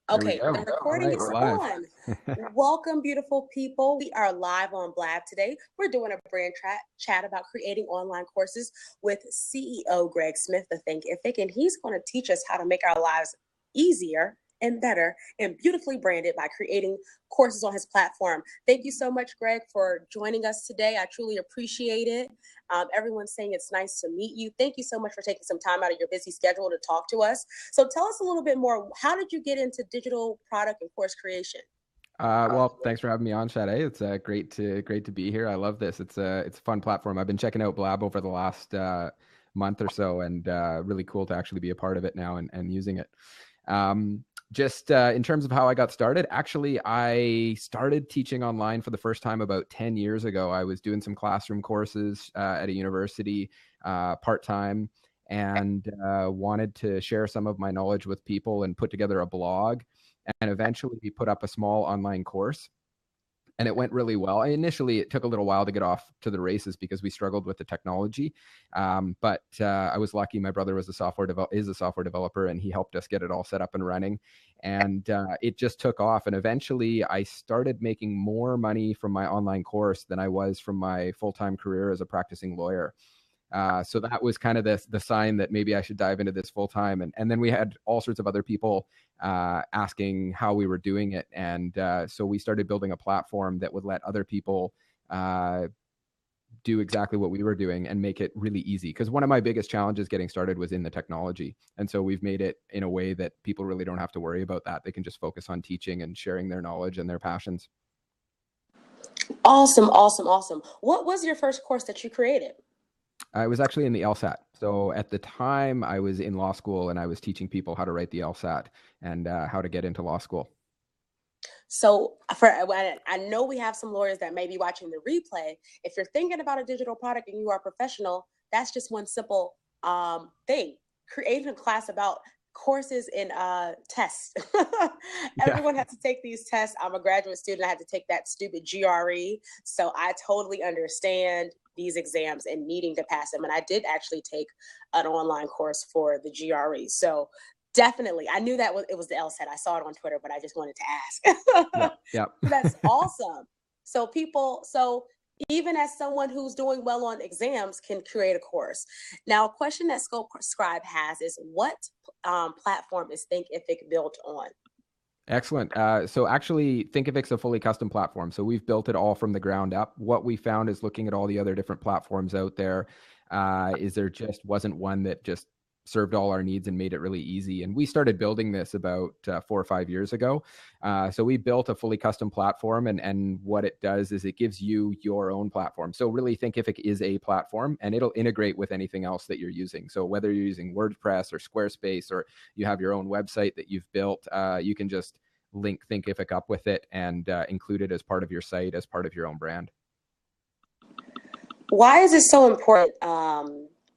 There we Okay, go. the All recording right, is we're live. on. Welcome, beautiful people. We are live on Blab today. We're doing a brand chat about creating online courses with CEO Greg Smith, the Thinkific, and he's going to teach us how to make our lives easier and better and beautifully branded by creating courses on his platform. Thank you so much, Greg, for joining us today. I truly appreciate it. Everyone's saying it's nice to meet you. Thank you so much for taking some time out of your busy schedule to talk to us. So tell us a little bit more. How did you get into digital product and course creation? Well, thanks for having me on, Sade. It's great to be here. I love this. It's a fun platform. I've been checking out Blab over the last month or so, and really cool to actually be a part of it now and using it. Just in terms of how I got started, actually, I started teaching online for the first time about 10 years ago. I was doing some classroom courses at a university part-time, and wanted to share some of my knowledge with people and put together a blog, and eventually put up a small online course. And it went really well. Initially, it took a little while to get off to the races because we struggled with the technology. But I was lucky. My brother was is a software developer, and he helped us get it all set up and running. And it just took off. And eventually, I started making more money from my online course than I was from my full-time career as a practicing lawyer. So that was kind of the sign that maybe I should dive into this full time. And then we had all sorts of other people asking how we were doing it. And so we started building a platform that would let other people do exactly what we were doing and make it really easy. Because one of my biggest challenges getting started was in the technology. And so we've made it in a way that people really don't have to worry about that. They can just focus on teaching and sharing their knowledge and their passions. Awesome, awesome, awesome. What was your first course that you created? I was actually in the LSAT. So at the time, I was in law school, and I was teaching people how to write the LSAT and how to get into law school. So I know we have some lawyers that may be watching the replay. If you're thinking about a digital product and you are a professional, that's just one simple thing. Creating a class about courses and tests. Everyone has to take these tests. I'm a graduate student. I had to take that stupid GRE. So I totally understand these exams and needing to pass them. And I did actually take an online course for the GRE. So definitely, I knew that it was the LSAT. I saw it on Twitter, but I just wanted to ask. Yeah. That's awesome. So even as someone who's doing well on exams can create a course. Now, a question that Scope Scribe has is, what platform is Thinkific built on? Excellent. So actually, Thinkific's a fully custom platform. So we've built it all from the ground up. What we found is, looking at all the other different platforms out there, is there just wasn't one that just served all our needs and made it really easy. And we started building this about 4 or 5 years ago. So we built a fully custom platform, and what it does is it gives you your own platform. So really, Thinkific is a platform, and it'll integrate with anything else that you're using. So whether you're using WordPress or Squarespace, or you have your own website that you've built, you can just link Thinkific up with it and include it as part of your site, as part of your own brand. Why is it so important?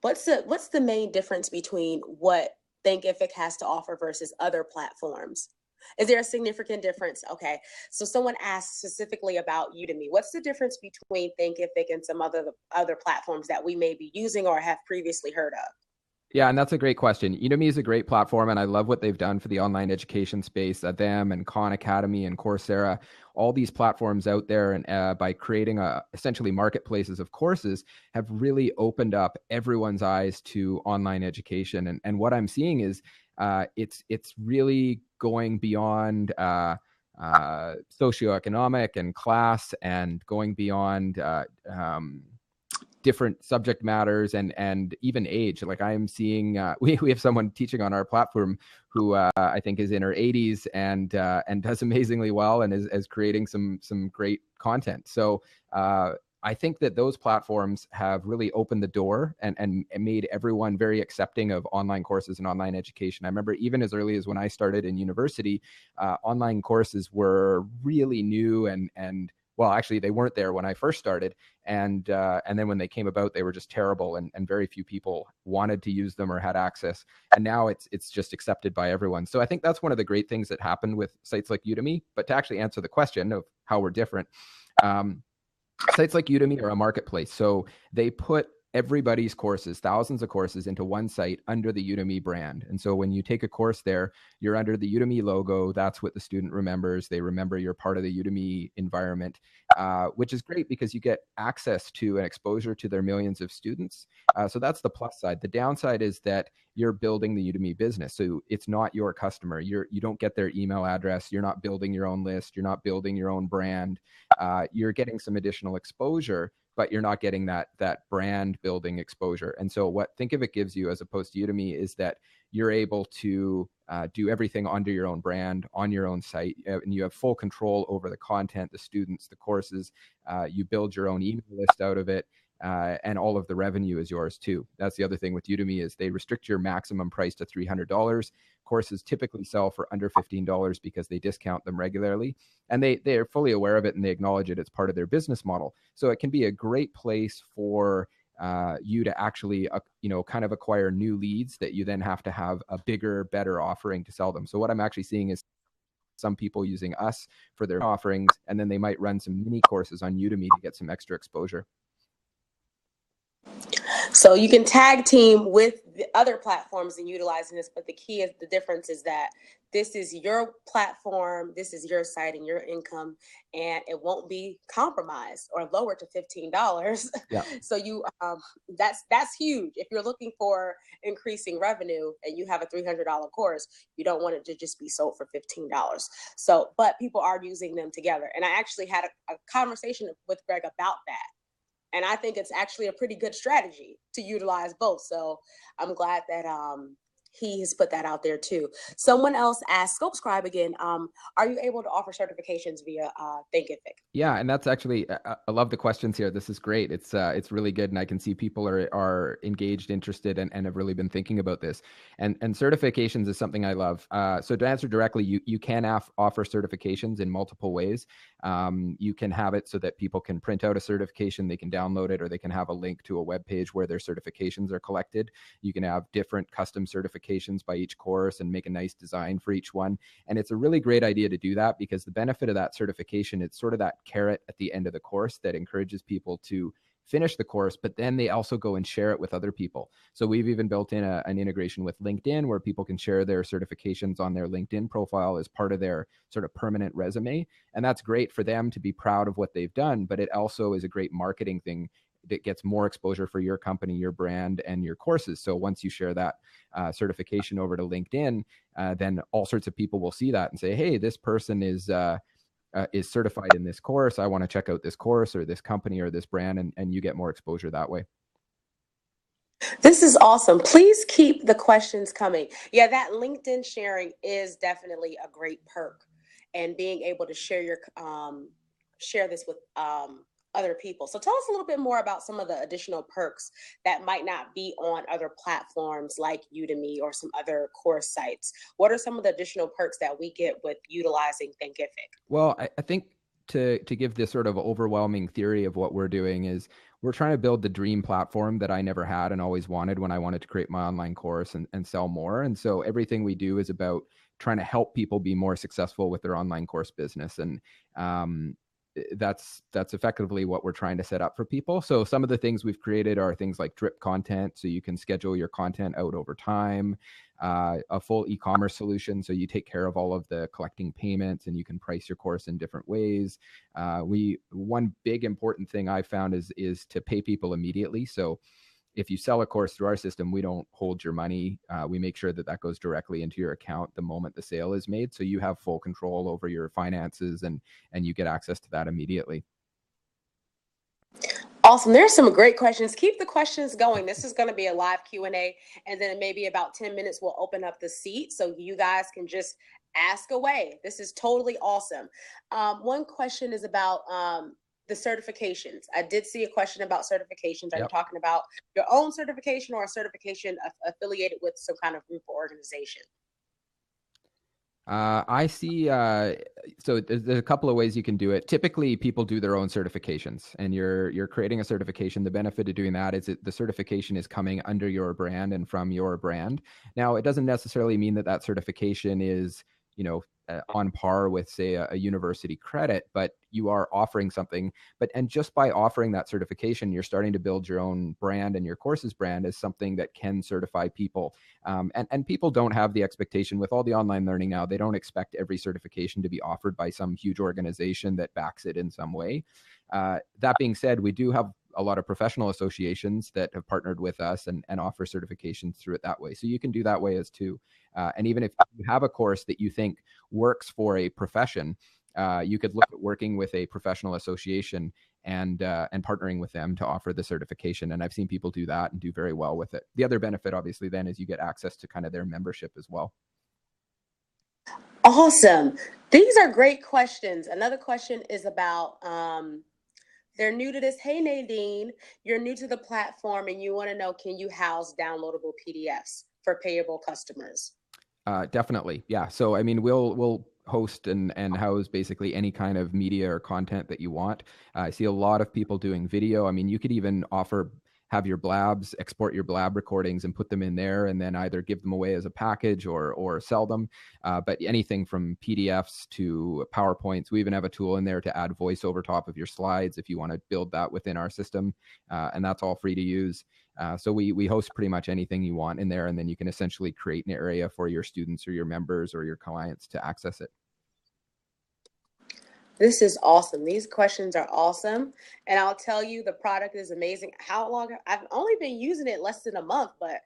What's the main difference between what Thinkific has to offer versus other platforms? Is there a significant difference? Okay, so someone asked specifically about Udemy. What's the difference between Thinkific and some other platforms that we may be using or have previously heard of? Yeah, and that's a great question. Udemy is a great platform, and I love what they've done for the online education space. Them and Khan Academy and Coursera, all these platforms out there, and by creating essentially marketplaces of courses, have really opened up everyone's eyes to online education. And what I'm seeing is it's really going beyond socioeconomic and class, and going beyond different subject matters and even age. Like, I am seeing, we have someone teaching on our platform who I think is in her 80s and does amazingly well, and is creating some great content. So I think that those platforms have really opened the door and made everyone very accepting of online courses and online education. I remember even as early as when I started in university, online courses were really new, and well, actually, they weren't there when I first started. And then when they came about, they were just terrible, and very few people wanted to use them or had access. And now it's just accepted by everyone. So I think that's one of the great things that happened with sites like Udemy. But to actually answer the question of how we're different, sites like Udemy are a marketplace. So they put everybody's courses, thousands of courses, into one site under the Udemy brand. And so when you take a course there, you're under the Udemy logo. That's what the student remembers. They remember you're part of the Udemy environment, which is great because you get access to and exposure to their millions of students. So that's the plus side. The downside is that you're building the Udemy business. So it's not your customer. You don't get their email address. You're not building your own list. You're not building your own brand. You're getting some additional exposure, but you're not getting that brand building exposure. And so what Thinkific gives you as opposed to Udemy is that you're able to do everything under your own brand, on your own site, and you have full control over the content, the students, the courses. You build your own email list out of it. And all of the revenue is yours too. That's the other thing with Udemy is they restrict your maximum price to $300. Courses typically sell for under $15 because they discount them regularly, and they are fully aware of it and they acknowledge it as part of their business model. So it can be a great place for you to actually kind of acquire new leads that you then have to have a bigger, better offering to sell them. So what I'm actually seeing is some people using us for their offerings, and then they might run some mini courses on Udemy to get some extra exposure. So you can tag team with the other platforms and utilizing this, but the key is the difference is that this is your platform, this is your site and your income, and it won't be compromised or lowered to $15. Yeah. So you that's huge. If you're looking for increasing revenue and you have a $300 course, you don't want it to just be sold for $15. So, but people are using them together. And I actually had a conversation with Greg about that. And I think it's actually a pretty good strategy to utilize both. So I'm glad that he has put that out there too. Someone else asked, Scope Scribe again, are you able to offer certifications via Thinkific? Yeah, and that's actually, I love the questions here. This is great. It's really good, and I can see people are engaged, interested, and have really been thinking about this. And certifications is something I love. So to answer directly, you can offer certifications in multiple ways. You can have it so that people can print out a certification, they can download it, or they can have a link to a web page where their certifications are collected. You can have different custom certifications by each course and make a nice design for each one. And it's a really great idea to do that because the benefit of that certification, it's sort of that carrot at the end of the course that encourages people to finish the course, but then they also go and share it with other people. So we've even built in an integration with LinkedIn where people can share their certifications on their LinkedIn profile as part of their sort of permanent resume. And that's great for them to be proud of what they've done, but it also is a great marketing thing that gets more exposure for your company, your brand, and your courses. So once you share that certification over to LinkedIn, then all sorts of people will see that and say, hey, this person is certified in this course. I want to check out this course or this company or this brand, and you get more exposure that way. This is awesome. Please keep the questions coming. Yeah, that LinkedIn sharing is definitely a great perk, and being able to share this with other people. So tell us a little bit more about some of the additional perks that might not be on other platforms like Udemy or some other course sites. What are some of the additional perks that we get with utilizing Thinkific? Well, I think to give this sort of overwhelming theory of what we're doing is we're trying to build the dream platform that I never had and always wanted when I wanted to create my online course and sell more. And so everything we do is about trying to help people be more successful with their online course business. And that's effectively what we're trying to set up for people. So some of the things we've created are things like drip content, so you can schedule your content out over time, a full e-commerce solution, so you take care of all of the collecting payments and you can price your course in different ways. One big important thing I found is to pay people immediately. So if you sell a course through our system, we don't hold your money. We make sure that goes directly into your account the moment the sale is made. So you have full control over your finances and you get access to that immediately. Awesome. There's some great questions. Keep the questions going. This is going to be a live Q&A, and then in maybe about 10 minutes, we'll open up the seat so you guys can just ask away. This is totally awesome. One question is about the certifications. I did see a question about certifications. Are you talking about your own certification or a certification affiliated with some kind of group or organization? I see. So there's a couple of ways you can do it. Typically, people do their own certifications, and you're creating a certification. The benefit of doing that is that the certification is coming under your brand and from your brand. Now, it doesn't necessarily mean that certification is, on par with, say, a university credit, but you are offering something. And just by offering that certification, you're starting to build your own brand, and your courses brand as something that can certify people. And people don't have the expectation with all the online learning now. They don't expect every certification to be offered by some huge organization that backs it in some way. That being said, we do have a lot of professional associations that have partnered with us and offer certifications through it that way. So you can do that way as too. And even if you have a course that you think works for a profession, you could look at working with a professional association and partnering with them to offer the certification. And I've seen people do that and do very well with it. The other benefit, obviously, then is you get access to kind of their membership as well. Awesome. These are great questions. Another question is about, they're new to this. Hey, Nadine, you're new to the platform and you want to know, can you house downloadable PDFs for payable customers? Definitely. Yeah. So, I mean, we'll host and house basically any kind of media or content that you want. I see a lot of people doing video. I mean, you could even have your blabs, export your blab recordings and put them in there, and then either give them away as a package or sell them. But anything from PDFs to PowerPoints, we even have a tool in there to add voiceover top of your slides if you want to build that within our system. And that's all free to use. So we host pretty much anything you want in there, and then you can essentially create an area for your students or your members or your clients to access it. This is awesome. These questions are awesome. And I'll tell you, the product is amazing. How long? I've only been using it less than a month, but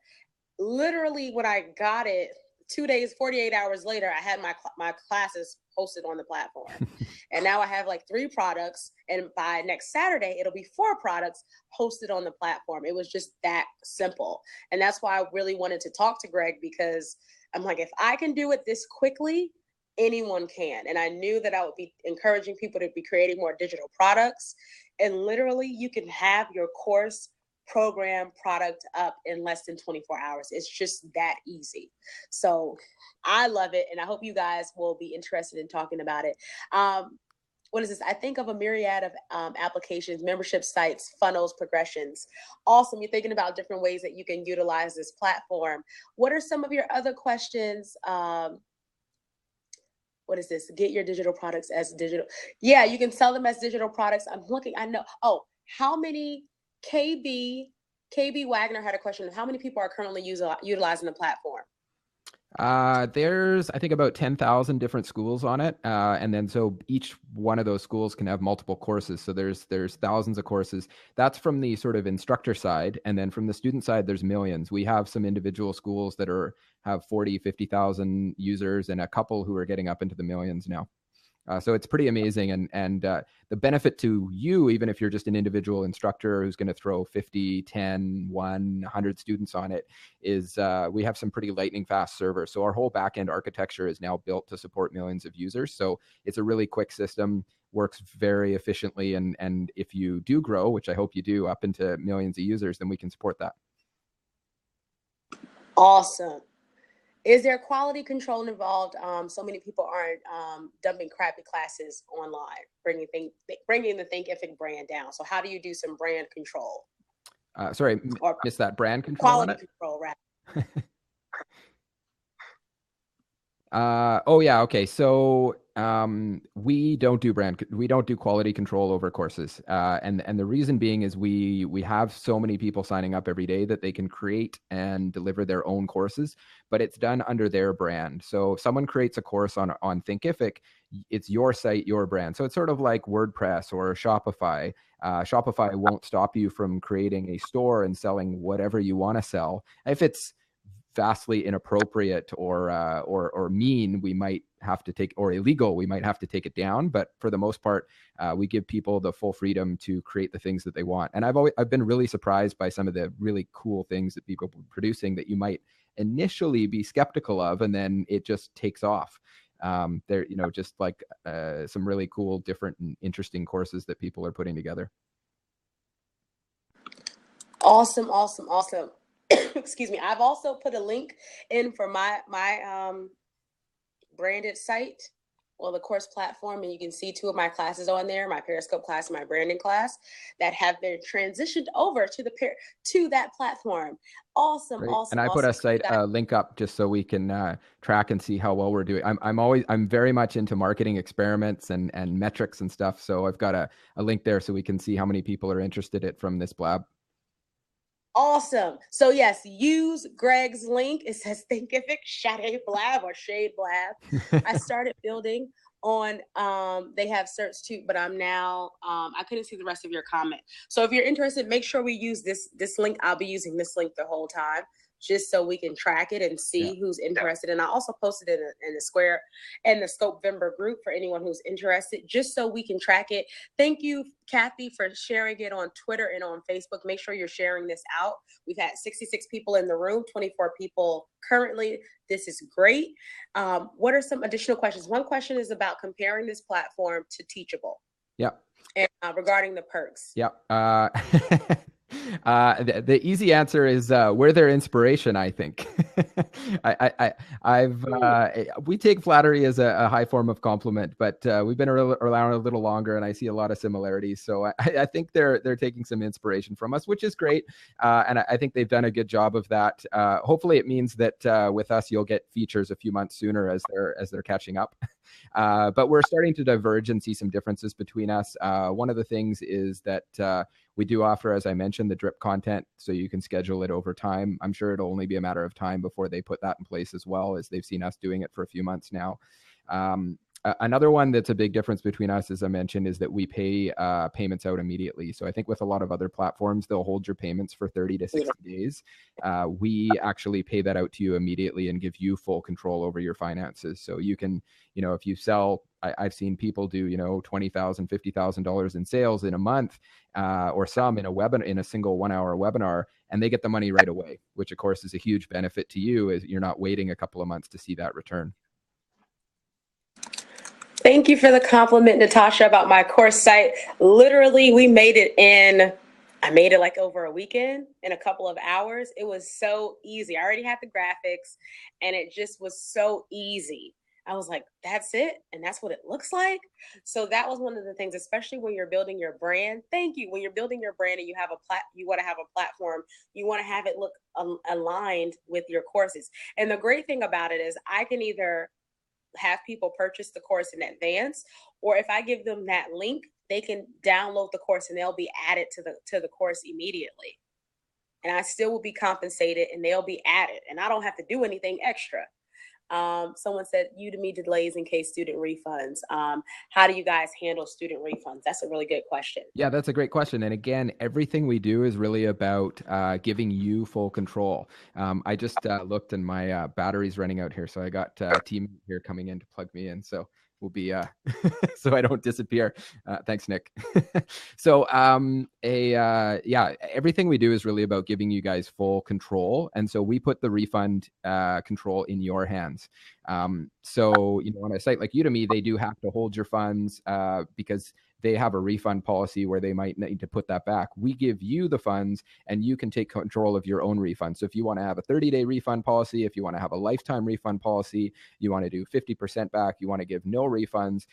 literally when I got it, 2 days, 48 hours later, I had my classes hosted on the platform. And now I have like 3 products. And by next Saturday, it'll be 4 products hosted on the platform. It was just that simple. And that's why I really wanted to talk to Greg, because I'm like, if I can do it this quickly, anyone can. And I knew that I would be encouraging people to be creating more digital products. And literally, you can have your course, program, product up in less than 24 hours. It's just that easy. So I love it. And I hope you guys will be interested in talking about it. What is this? I think of a myriad of applications, membership sites, funnels, progressions. Awesome. You're thinking about different ways that you can utilize this platform. What are some of your other questions? What is this? Get your digital products as digital. Yeah, you can sell them as digital products. I'm looking, I know. Oh, how many KB Wagner had a question. How many people are currently utilizing the platform? There's, I think, about 10,000 different schools on it. And then so each one of those schools can have multiple courses. So there's thousands of courses. That's from the sort of instructor side. And then from the student side, there's millions. We have some individual schools that have 40, 50,000 users, and a couple who are getting up into the millions now. So it's pretty amazing. And the benefit to you, even if you're just an individual instructor who's going to throw 50, 10, 100 students on it, is we have some pretty lightning fast servers. So our whole backend architecture is now built to support millions of users. So it's a really quick system, works very efficiently. And if you do grow, which I hope you do, up into millions of users, then we can support that. Awesome. Is there quality control involved? So many people aren't dumping crappy classes online, bringing the Thinkific brand down. So how do you do some brand control? Sorry, missed that. Brand control on it? Quality control, right? Oh yeah, okay. So we don't do quality control over courses, and the reason being is we have so many people signing up every day that they can create and deliver their own courses, but it's done under their brand. So if someone creates a course on Thinkific, it's your site, your brand. So it's sort of like WordPress or Shopify. Shopify won't stop you from creating a store and selling whatever you want to sell. If it's vastly inappropriate or mean, we might have to take, or illegal, we might have to take it down. But for the most part, we give people the full freedom to create the things that they want. And I've been really surprised by some of the really cool things that people are producing that you might initially be skeptical of, and then it just takes off. There, just like some really cool, different and interesting courses that people are putting together. Awesome. Excuse me. I've also put a link in for my branded site well, the course platform, and you can see 2 of my classes on there, my Periscope class and my branding class, that have been transitioned over to that platform. Awesome, Great. And awesome, I put awesome. a link up just so we can track and see how well we're doing. I'm very much into marketing experiments and metrics and stuff. So I've got a link there so we can see how many people are interested in it from this blab. Awesome. So yes, use Greg's link. It says Thinkific Shade Blab or Shade Blab. I started building on they have search too, but I'm now I couldn't see the rest of your comment. So if you're interested, make sure we use this link. I'll be using this link the whole time, just so we can track it and see who's interested. And I also posted it in the Square and the Scopevember group for anyone who's interested, just so we can track it. Thank you, Kathy, for sharing it on Twitter and on Facebook. Make sure you're sharing this out. We've had 66 people in the room, 24 people currently. This is great. What are some additional questions? One question is about comparing this platform to Teachable. Yep. And regarding the perks. Yep. The easy answer is we're their inspiration, I think. We take flattery as a high form of compliment, but we've been around a little longer, and I see a lot of similarities. So I think they're taking some inspiration from us, which is great, and I think they've done a good job of that. Hopefully, it means that with us, you'll get features a few months sooner as they're catching up. But we're starting to diverge and see some differences between us. One of the things is that we do offer, as I mentioned, the drip content, so you can schedule it over time. I'm sure it'll only be a matter of time before they put that in place as well, as they've seen us doing it for a few months now. Another one that's a big difference between us, as I mentioned, is that we pay payments out immediately. So I think with a lot of other platforms, they'll hold your payments for 30 to 60 days. We actually pay that out to you immediately and give you full control over your finances. So you can, if you sell, I've seen people do, $20,000, $50,000 in sales in a month, or some in a single 1 hour webinar, and they get the money right away, which of course is a huge benefit to you, as you're not waiting a couple of months to see that return. Thank you for the compliment, Natasha, about my course site. Literally, I made it like over a weekend in a couple of hours. It was so easy. I already had the graphics, and it just was so easy. I was like, that's it? And that's what it looks like? So that was one of the things, especially when you're building your brand. Thank you. When you're building your brand and you want to have a platform, you want to have it look aligned with your courses. And the great thing about it is I can either have people purchase the course in advance, or if I give them that link, they can download the course and they'll be added to the course immediately. And I still will be compensated and they'll be added, and I don't have to do anything extra. Someone said Udemy delays in case student refunds. How do you guys handle student refunds? That's a really good question. Yeah, that's a great question. And again, everything we do is really about giving you full control. I just looked and my battery's running out here. So I got a team here coming in to plug me in. So we'll be, so I don't disappear. Thanks, Nick. So everything we do is really about giving you guys full control. And so we put the refund control in your hands. So, on a site like Udemy, they do have to hold your funds because they have a refund policy where they might need to put that back. We give you the funds and you can take control of your own refund. So if you want to have a 30-day refund policy, if you want to have a lifetime refund policy, you want to do 50% back, you want to give no refunds,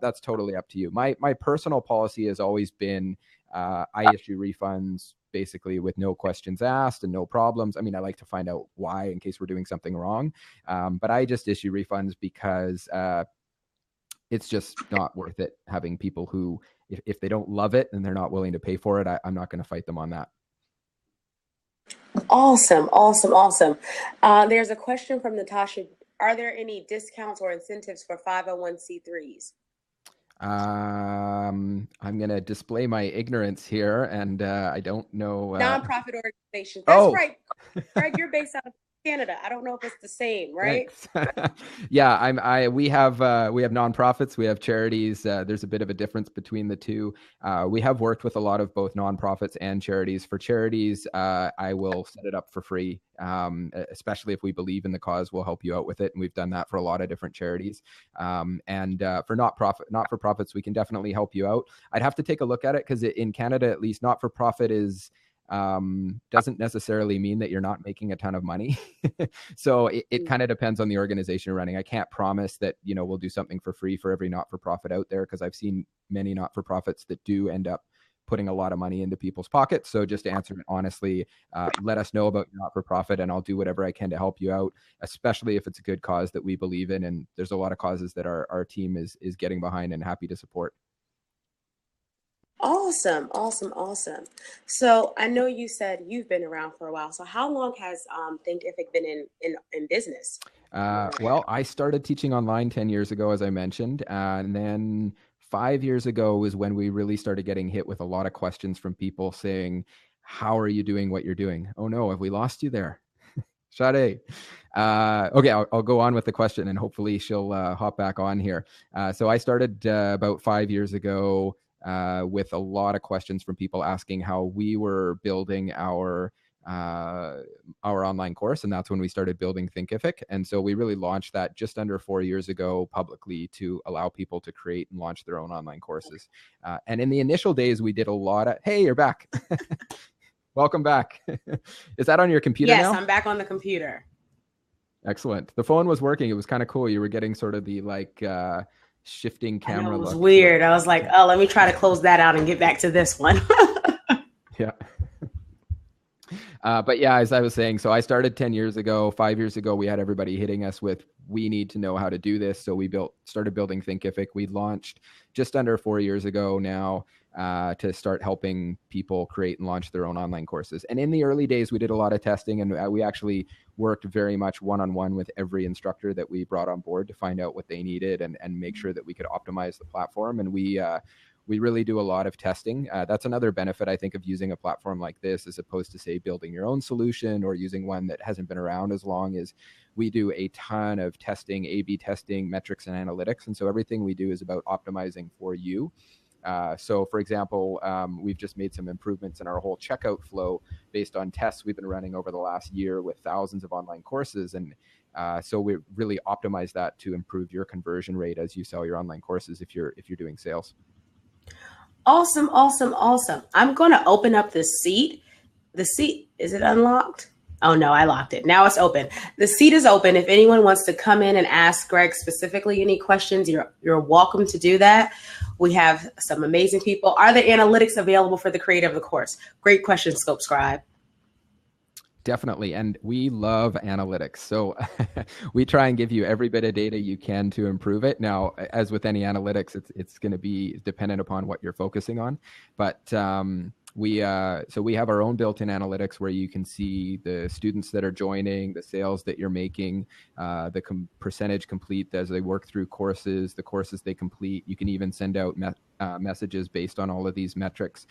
that's totally up to you. My personal policy has always been I issue refunds basically with no questions asked and no problems. I mean, I like to find out why in case we're doing something wrong. But I just issue refunds because it's just not worth it having people who, if they don't love it and they're not willing to pay for it, I'm not going to fight them on that. Awesome. There's a question from Natasha. Are there any discounts or incentives for 501c3s? I'm going to display my ignorance here, and I don't know. Nonprofit organizations. That's right. Greg, you're based out of Canada. I don't know if it's the same, right? Yeah, we have nonprofits, we have charities. There's a bit of a difference between the two. We have worked with a lot of both nonprofits and charities. For charities, I will set it up for free, especially if we believe in the cause. We'll help you out with it, and we've done that for a lot of different charities. And for not-for-profits, we can definitely help you out. I'd have to take a look at it because in Canada, at least, not-for-profit is doesn't necessarily mean that you're not making a ton of money. So it kind of depends on the organization you're running. I can't promise that, we'll do something for free for every not-for-profit out there, because I've seen many not-for-profits that do end up putting a lot of money into people's pockets. So just to answer it honestly, let us know about your not-for-profit, and I'll do whatever I can to help you out, especially if it's a good cause that we believe in. And there's a lot of causes that our team is getting behind and happy to support. Awesome. So I know you said you've been around for a while. So how long has Thinkific been in business? Well, I started teaching online 10 years ago, as I mentioned, and then 5 years ago was when we really started getting hit with a lot of questions from people saying, how are you doing what you're doing? Oh no, have we lost you there? Sade. Okay, I'll go on with the question, and hopefully she'll hop back on here. So I started about 5 years ago with a lot of questions from people asking how we were building our online course, and that's when we started building Thinkific. And so we really launched that just under 4 years ago publicly to allow people to create and launch their own online courses. And in the initial days, we did a lot of, hey, you're back. Welcome back. Is that on your computer now? Yes, I'm back on the computer. Excellent. The phone was working. It was kind of cool. You were getting sort of the shifting camera. It was weird. I was like, oh, let me try to close that out and get back to this one. Yeah. But yeah, as I was saying, so I started 10 years ago. 5 years ago, we had everybody hitting us with, we need to know how to do this. So we started building Thinkific. We launched just under 4 years ago now to start helping people create and launch their own online courses. And in the early days, we did a lot of testing, and we actually worked very much one-on-one with every instructor that we brought on board to find out what they needed and make sure that we could optimize the platform. And we really do a lot of testing. That's another benefit, I think, of using a platform like this, as opposed to, say, building your own solution or using one that hasn't been around as long. Is we do a ton of testing, A/B testing, metrics, and analytics. And so everything we do is about optimizing for you. So for example, we've just made some improvements in our whole checkout flow based on tests we've been running over the last year with thousands of online courses. And so we really optimize that to improve your conversion rate as you sell your online courses if you're doing sales. Awesome. I'm going to open up the seat. The seat, is it unlocked? Oh no, I locked it. Now it's open. The seat is open. If anyone wants to come in and ask Greg specifically any questions, you're welcome to do that. We have some amazing people. Are the analytics available for the creator of the course? Great question, Scope Scribe. Definitely. And we love analytics. So we try and give you every bit of data you can to improve it. Now, as with any analytics, it's going to be dependent upon what you're focusing on. But we have our own built-in analytics where you can see the students that are joining, the sales that you're making, the percentage complete as they work through courses, the courses they complete. You can even send out messages based on all of these metrics.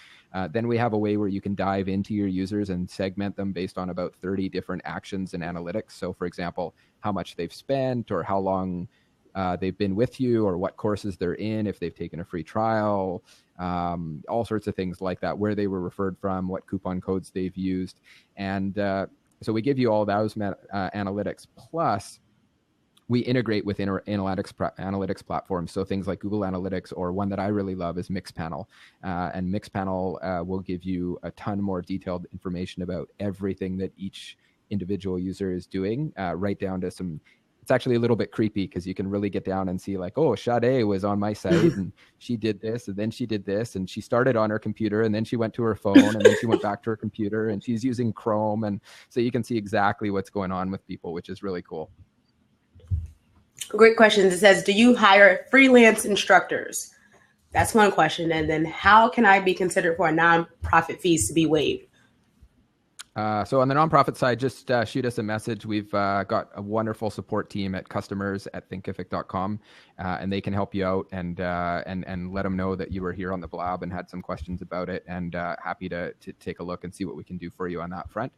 Then we have a way where you can dive into your users and segment them based on about 30 different actions and analytics. So for example, how much they've spent, or how long they've been with you, or what courses they're in, if they've taken a free trial, all sorts of things like that, where they were referred from, what coupon codes they've used. And so we give you all those analytics. Plus, we integrate with analytics platforms. So things like Google Analytics, or one that I really love is Mixpanel. And Mixpanel will give you a ton more detailed information about everything that each individual user is doing, right down to some. It's actually a little bit creepy because you can really get down and see like, oh, Sade was on my site and she did this, and then she did this, and she started on her computer, and then she went to her phone, and then she went back to her computer, and she's using Chrome. And so you can see exactly what's going on with people, which is really cool. Great question. It says, do you hire freelance instructors? That's one question. And then how can I be considered for a nonprofit fees to be waived? So on the nonprofit side, just shoot us a message. We've got a wonderful support team at customers@thinkific.com, and they can help you out and let them know that you were here on the Blab and had some questions about it, and happy to take a look and see what we can do for you on that front.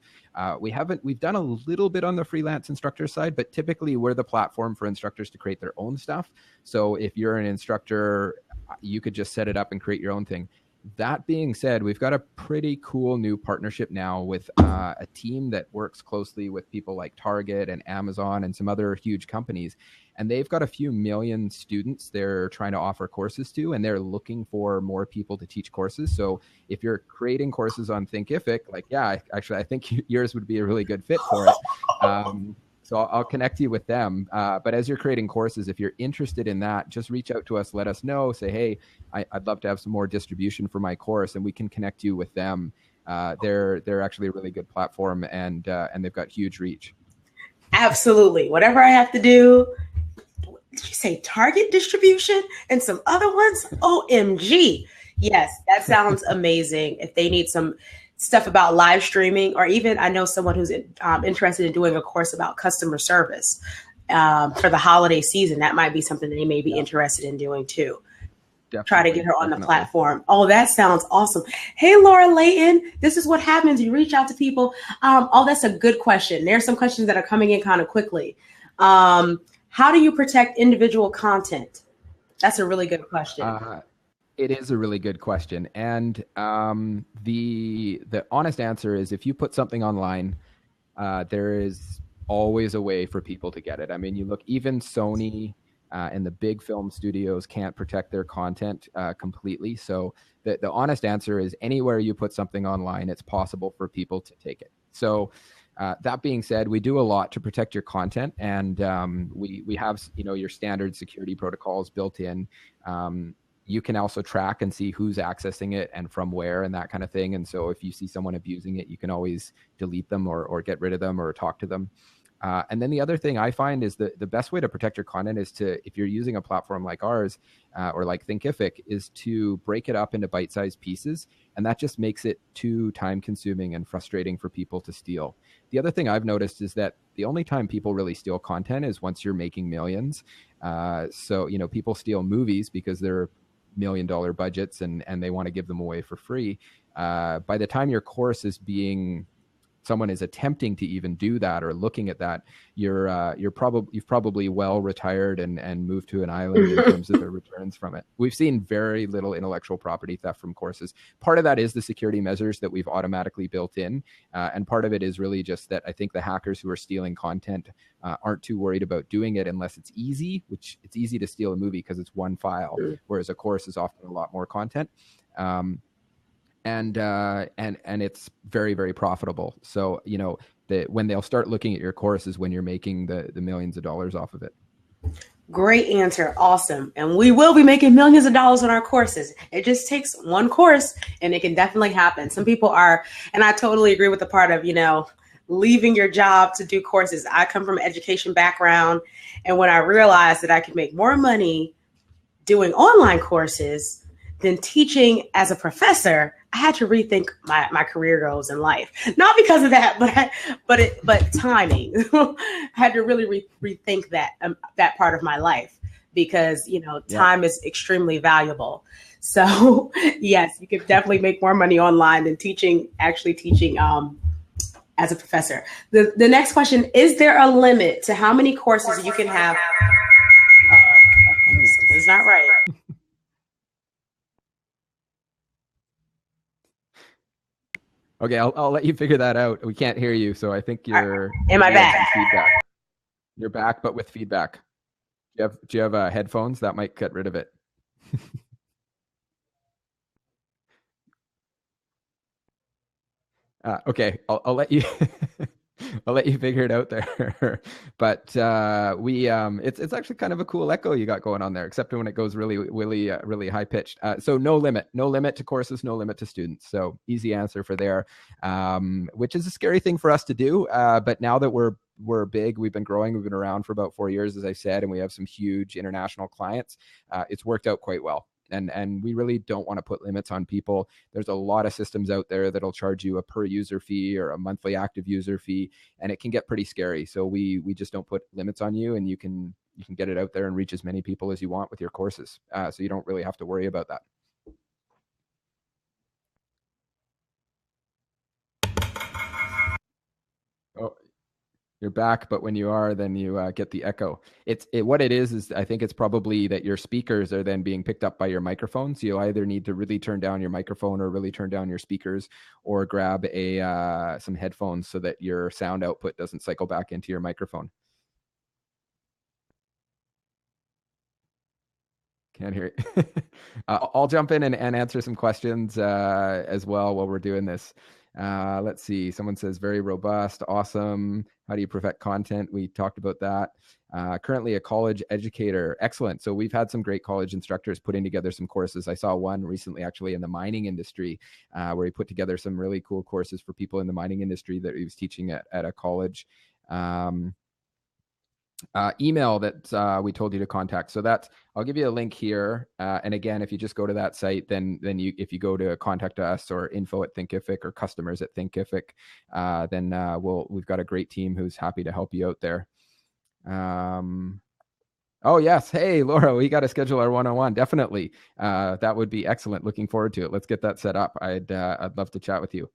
We've done a little bit on the freelance instructor side, but typically we're the platform for instructors to create their own stuff. So if you're an instructor, you could just set it up and create your own thing. That being said, we've got a pretty cool new partnership now with a team that works closely with people like Target and Amazon and some other huge companies. And they've got a few million students they're trying to offer courses to, and they're looking for more people to teach courses. So if you're creating courses on Thinkific, like, yeah, actually, I think yours would be a really good fit for it. So I'll connect you with them. But as you're creating courses, if you're interested in that, just reach out to us, let us know, say, hey, I'd love to have some more distribution for my course, and we can connect you with them. They're actually a really good platform, and they've got huge reach. Absolutely. Whatever I have to do. Did you say Target distribution and some other ones? OMG. Yes, that sounds amazing. If they need some stuff about live streaming, or even I know someone who's interested in doing a course about customer service for the holiday season, that might be something they may be interested in doing too. Definitely, try to get her on the platform. Oh, that sounds awesome. Hey, Laura Layton, this is what happens. You reach out to people. That's a good question. There's some questions that are coming in kind of quickly. How do you protect individual content? That's a really good question. It is a really good question. And the honest answer is, if you put something online, there is always a way for people to get it. I mean, you look, even Sony and the big film studios can't protect their content completely. So the honest answer is, anywhere you put something online, it's possible for people to take it. So that being said, we do a lot to protect your content, and we have, your standard security protocols built in. You can also track and see who's accessing it and from where and that kind of thing. And so if you see someone abusing it, you can always delete them or get rid of them or talk to them. And then the other thing I find is the best way to protect your content is to, if you're using a platform like ours or like Thinkific, is to break it up into bite-sized pieces. And that just makes it too time-consuming and frustrating for people to steal. The other thing I've noticed is that the only time people really steal content is once you're making millions. So, people steal movies because they're $1 million budgets and they want to give them away for free. By the time your course is someone is attempting to even do that or looking at that, you've probably well retired and moved to an island in terms of the returns from it. We've seen very little intellectual property theft from courses. Part of that is the security measures that we've automatically built in, and part of it is really just that I think the hackers who are stealing content aren't too worried about doing it unless it's easy, which it's easy to steal a movie because it's one file, whereas a course is often a lot more content. And it's very, very profitable. So, when they'll start looking at your course is when you're making the millions of dollars off of it. Great answer. Awesome. And we will be making millions of dollars on our courses. It just takes one course and it can definitely happen. Some people are, and I totally agree with the part of, leaving your job to do courses. I come from an education background. And when I realized that I could make more money doing online courses than teaching as a professor, I had to rethink my career goals in life. Not because of that, but timing. I had to really rethink that part of my life because, time is extremely valuable. So yes, you could definitely make more money online than actually teaching as a professor. The next question, is there a limit to how many courses you can have? Something's not right. Okay, I'll let you figure that out. We can't hear you, so I think you're. Am I back? Feedback. You're back, but with feedback. Do you have headphones? That might get rid of it. Okay, I'll let you. I'll let you figure it out there. But it's actually kind of a cool echo you got going on there, except when it goes really high pitched. So no limit to courses, no limit to students. So easy answer for there, which is a scary thing for us to do. But now that we're big, we've been growing, we've been around for about 4 years, as I said, and we have some huge international clients. It's worked out quite well. And we really don't want to put limits on people. There's a lot of systems out there that'll charge you a per user fee or a monthly active user fee, and it can get pretty scary. So we just don't put limits on you, and you can get it out there and reach as many people as you want with your courses. So you don't really have to worry about that. Oh, You're back, but when you are, then you get the echo. What it is I think it's probably that your speakers are then being picked up by your microphone. So you'll either need to really turn down your microphone or really turn down your speakers, or grab some headphones so that your sound output doesn't cycle back into your microphone. Can't hear it. I'll jump in and answer some questions as well while we're doing this. Let's see. Someone says very robust, awesome. How do you perfect content? We talked about that. Currently a college educator. Excellent. So we've had some great college instructors putting together some courses. I saw one recently actually in the mining industry where he put together some really cool courses for people in the mining industry that he was teaching at a college. Email that we told you to contact. So that's, I'll give you a link here. And again, if you just go to that site, then if you go to contact us or info@Thinkific or customers at Thinkific, then we've got a great team who's happy to help you out there. Oh yes. Hey, Laura, we got to schedule our one-on-one. Definitely. That would be excellent. Looking forward to it. Let's get that set up. I'd love to chat with you.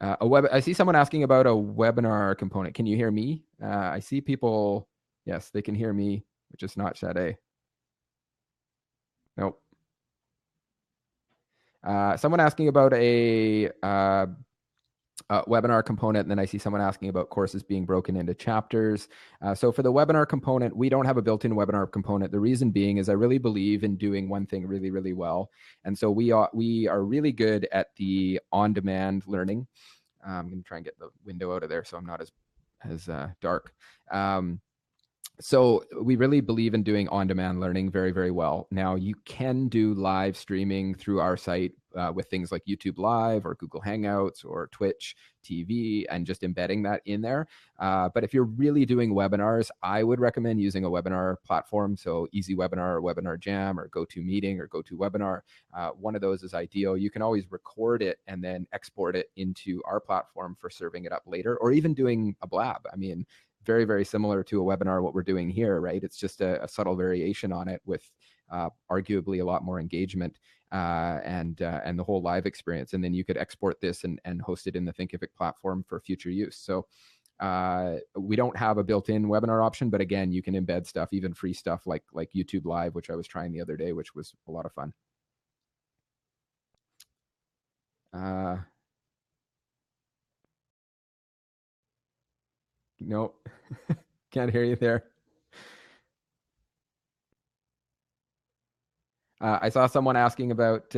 I see someone asking about a webinar component. Can you hear me? I see people. Yes, they can hear me, which is not Sade. Nope. Someone asking about a webinar component, and then I see someone asking about courses being broken into chapters. So for the webinar component, we don't have a built-in webinar component. The reason being is I really believe in doing one thing really, really well. And so we are really good at the on-demand learning. I'm going to try and get the window out of there so I'm not as dark. So we really believe in doing on-demand learning very, very well. Now you can do live streaming through our site with things like YouTube Live or Google Hangouts or Twitch TV and just embedding that in there. But if you're really doing webinars, I would recommend using a webinar platform. So Easy Webinar or Webinar Jam or GoToMeeting or GoToWebinar. One of those is ideal. You can always record it and then export it into our platform for serving it up later, or even doing a blab. I mean, very, very similar to a webinar, what we're doing here, right? It's just a subtle variation on it with arguably a lot more engagement and the whole live experience. And then you could export this and host it in the Thinkific platform for future use. So we don't have a built-in webinar option, but again, you can embed stuff, even free stuff like YouTube Live, which I was trying the other day, which was a lot of fun. No, can't hear you there. I saw someone asking about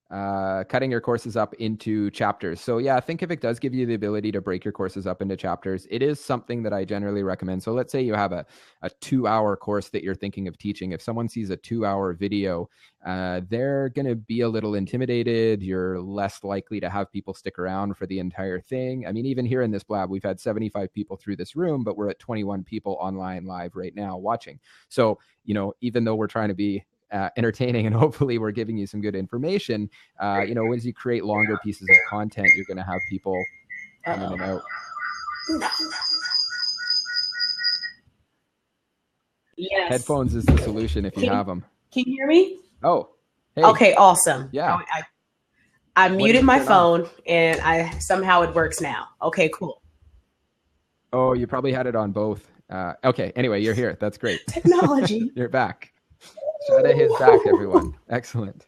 cutting your courses up into chapters. So yeah, Thinkific does give you the ability to break your courses up into chapters. It is something that I generally recommend. So let's say you have a 2-hour course that you're thinking of teaching. If someone sees a 2-hour video, they're going to be a little intimidated. You're less likely to have people stick around for the entire thing. I mean, even here in this blab, we've had 75 people through this room, but we're at 21 people online live right now watching. So, you know, even though we're trying to be entertaining and hopefully we're giving you some good information, you know, as you create longer pieces of content, you're going to have people come in and out. Yes. Headphones is the solution if you have them. Can you hear me? Oh, hey. Okay, awesome. Yeah. I muted my phone and somehow it works now. Okay, cool. Oh, you probably had it on both. Okay, anyway, you're here. That's great. Technology. You're back. Sade is back, everyone. Excellent.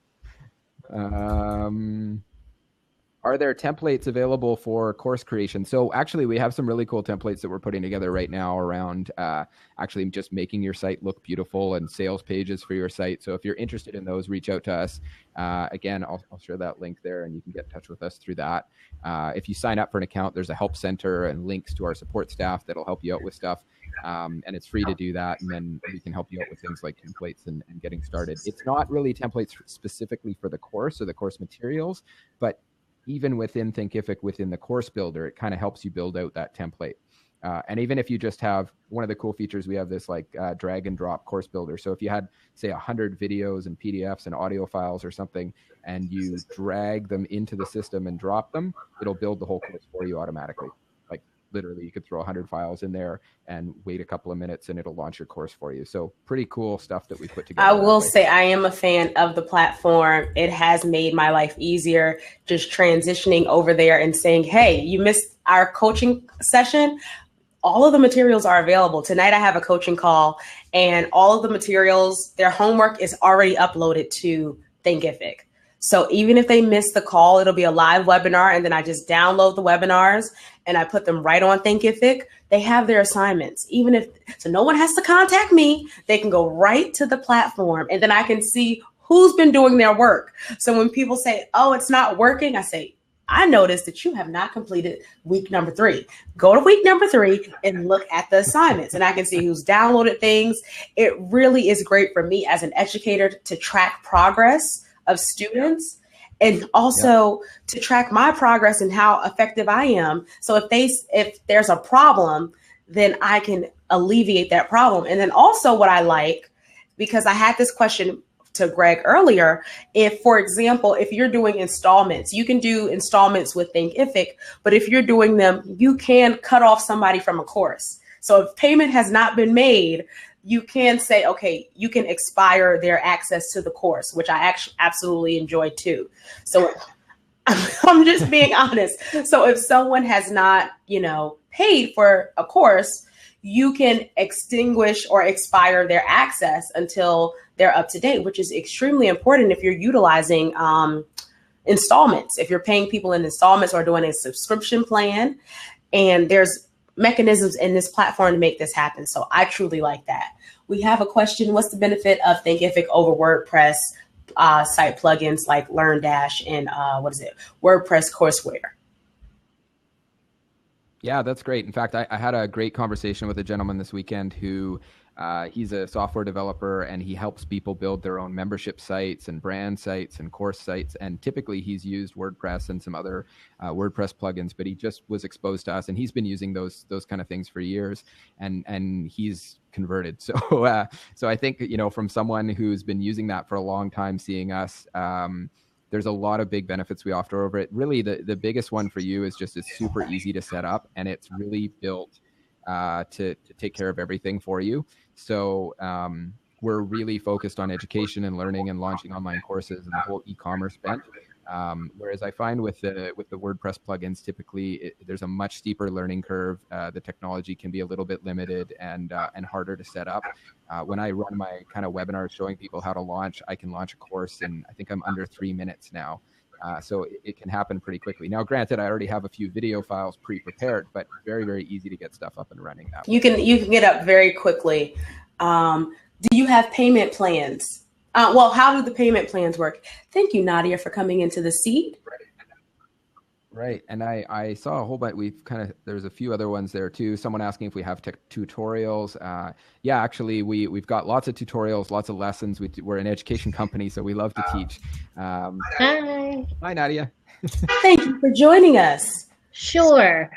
Are there templates available for course creation? So actually, we have some really cool templates that we're putting together right now around actually just making your site look beautiful and sales pages for your site. So if you're interested in those, reach out to us. Again, I'll share that link there and you can get in touch with us through that. If you sign up for an account, there's a help center and links to our support staff that'll help you out with stuff. And it's free to do that. And then we can help you out with things like templates and getting started. It's not really templates specifically for the course or the course materials, but even within Thinkific, within the course builder, it kind of helps you build out that template. And even if you just have one of the cool features, we have this like drag and drop course builder. So if you had, say, 100 videos and PDFs and audio files or something, and you drag them into the system and drop them, it'll build the whole course for you automatically. Like literally you could throw 100 files in there and wait a couple of minutes and it'll launch your course for you. So pretty cool stuff that we put together. I will say I am a fan of the platform. It has made my life easier, just transitioning over there and saying, hey, you missed our coaching session. All of the materials are available. Tonight I have a coaching call, and all of the materials, their homework is already uploaded to Thinkific. So even if they miss the call, it'll be a live webinar, and then I just download the webinars and I put them right on Thinkific. They have their assignments. So no one has to contact me. They can go right to the platform, and then I can see who's been doing their work. So when people say, oh, it's not working, I say, I noticed that you have not completed week number 3. Go to week number 3 and look at the assignments, and I can see who's downloaded things. It really is great for me as an educator to track progress of students, and also to track my progress and how effective I am. So if there's a problem, then I can alleviate that problem. And then also what I like, because I had this question to Greg earlier, for example, if you're doing installments, you can do installments with Thinkific, but if you're doing them, you can cut off somebody from a course. So if payment has not been made, you can say, okay, you can expire their access to the course, which I actually absolutely enjoy too. So I'm just being honest. So if someone has not, paid for a course, you can extinguish or expire their access until they're up to date, which is extremely important if you're utilizing installments, if you're paying people in installments or doing a subscription plan. And there's mechanisms in this platform to make this happen. So I truly like that. We have a question. What's the benefit of Thinkific over WordPress site plugins like LearnDash and WordPress courseware? Yeah, that's great. In fact, I had a great conversation with a gentleman this weekend who he's a software developer, and he helps people build their own membership sites and brand sites and course sites. And typically he's used WordPress and some other WordPress plugins, but he just was exposed to us, and he's been using those kind of things for years, and he's converted. So so I think, from someone who's been using that for a long time, seeing us, there's a lot of big benefits we offer over it. Really, the biggest one for you is just it's super easy to set up, and it's really built to take care of everything for you. So we're really focused on education and learning and launching online courses and the whole e-commerce bent. Whereas I find with the WordPress plugins, typically there's a much steeper learning curve. The technology can be a little bit limited and harder to set up. When I run my kind of webinars showing people how to launch, I can launch a course in, I think I'm under 3 minutes now. So it can happen pretty quickly. Now, granted, I already have a few video files pre-prepared, but very, very easy to get stuff up and running that way. You can get up very quickly. Do you have payment plans? How do the payment plans work? Thank you, Nadia, for coming into the seat. Right. And I saw a whole bunch. There's a few other ones there too. Someone asking if we have tutorials. Yeah, actually, we've got lots of tutorials, lots of lessons. We're an education company, so we love to teach. Hi. Hi, Nadia. Thank you for joining us. Sure.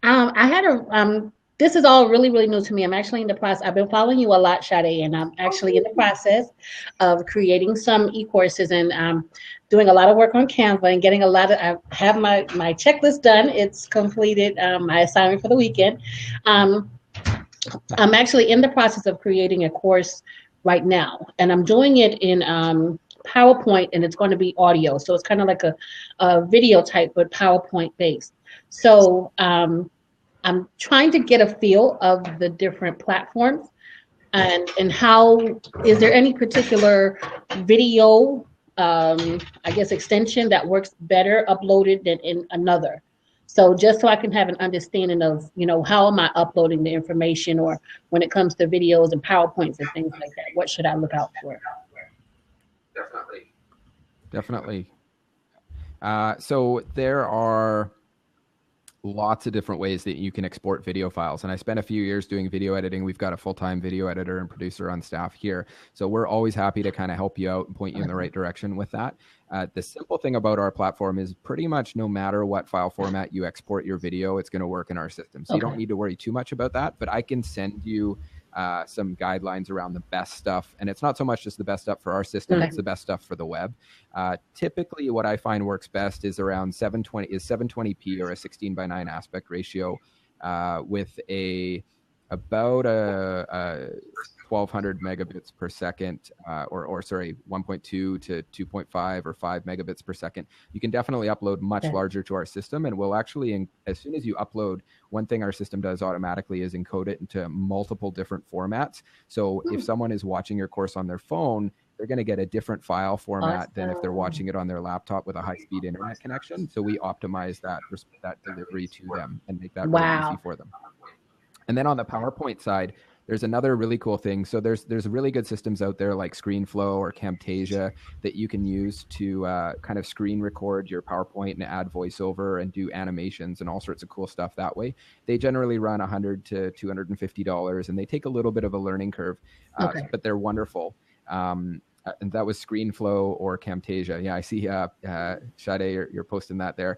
I had this is all really, really new to me. I'm actually in the process. I've been following you a lot, Sade, and I'm actually in the process of creating some e-courses and doing a lot of work on Canva and getting I have my checklist done. It's completed, my assignment for the weekend. I'm actually in the process of creating a course right now, and I'm doing it in PowerPoint, and it's going to be audio. So it's kind of like a video type, but PowerPoint based. So I'm trying to get a feel of the different platforms and how, is there any particular video, extension that works better uploaded than in another? So just so I can have an understanding of, how am I uploading the information, or when it comes to videos and PowerPoints and things like that, what should I look out for? Definitely. So there are lots of different ways that you can export video files. And I spent a few years doing video editing. We've got a full-time video editor and producer on staff here. So we're always happy to kind of help you out and point you in the right direction with that. The simple thing about our platform is pretty much no matter what file format you export your video, it's going to work in our system. So you don't need to worry too much about that, but I can send you some guidelines around the best stuff. And it's not so much just the best stuff for our system, it's the best stuff for the web. Typically what I find works best is around 720p or a 16:9 aspect ratio. with about a 1200 megabits per second, or sorry, 1.2 to 2.5 or 5 megabits per second. You can definitely upload much larger to our system, and we'll actually, as soon as you upload, one thing our system does automatically is encode it into multiple different formats. So if someone is watching your course on their phone, they're going to get a different file format than if they're watching it on their laptop with a high-speed internet connection. So we optimize that delivery to them and make that really easy for them. And then on the PowerPoint side, there's another really cool thing. So there's really good systems out there like ScreenFlow or Camtasia that you can use to kind of screen record your PowerPoint and add voiceover and do animations and all sorts of cool stuff that way. They generally run $100 to $250, and they take a little bit of a learning curve, but they're wonderful. And that was ScreenFlow or Camtasia. Yeah, I see Sade, you're posting that there.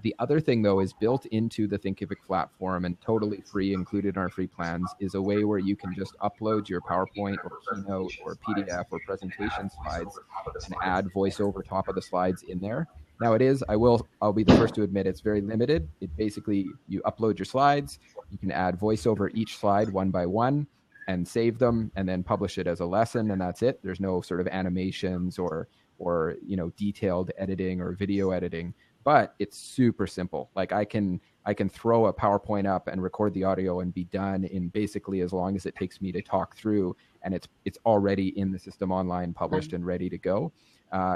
The other thing, though, is built into the Thinkific platform and totally free, included in our free plans, is a way where you can just upload your PowerPoint or Keynote or PDF or presentation slides and add voiceover top of the slides in there. Now I'll be the first to admit it's very limited. It basically, you upload your slides, you can add voiceover each slide one by one, and save them and then publish it as a lesson, and that's it. There's no sort of animations or detailed editing or video editing, but it's super simple. Like I can throw a PowerPoint up and record the audio and be done in basically as long as it takes me to talk through, and it's already in the system online, published and ready to go.